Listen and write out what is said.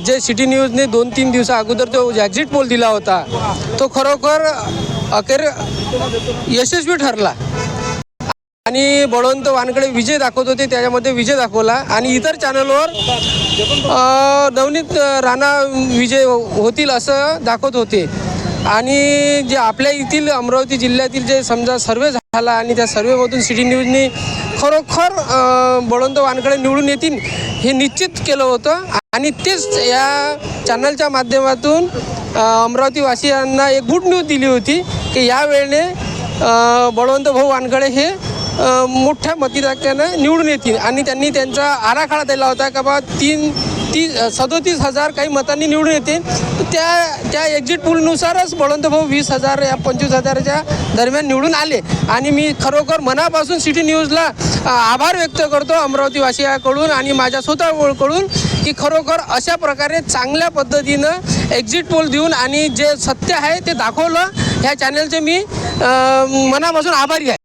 जे सिटी न्यूजने 2-3 दिवसा अगोदर जो एक्झिट पोल दिला होता तो खरोखर अखेर यशस्वी ठरला आणि बळवंत वानकडे विजय दाखवत होते, त्याच्यामध्ये विजय दाखवला आणि इतर चॅनलवर नवनीत राणा विजय होतील असं दाखवत होते. आणि जे आपल्या येथील अमरावती जिल्ह्यातील जे समजा सर्वे झाला आणि त्या सर्वेमधून सिटी न्यूजने खरोखर बळवंत वानकडे निवडून येतील हे निश्चित केलं होतं आणि तेच या चॅनलच्या माध्यमातून अमरावतीवासियांना एक गुड न्यूज दिली होती की यावेळेने बळवंत भाऊ वानकडे हे मोठ्या मताधिक्यानं निवडून येतील आणि त्यांनी त्यांचा आराखडा दिला होता का बा 37,000 काही मतांनी निवडून येते. त्या एक्झिट पोलनुसारच बळवंत भाऊ 20,000 या 25,000च्या दरम्यान निवडून आले आणि मी खरोखर मनापासून सिटी न्यूजला आभार व्यक्त करतो अमरावतीवासियाकडून आणि माझ्या स्वतःकडून की खरोखर अशा प्रकारे चांगल्या पद्धतीनं एक्झिट पोल देऊन आणि जे सत्य आहे ते दाखवलं. ह्या चॅनलचे मी मनापासून आभारी आहे.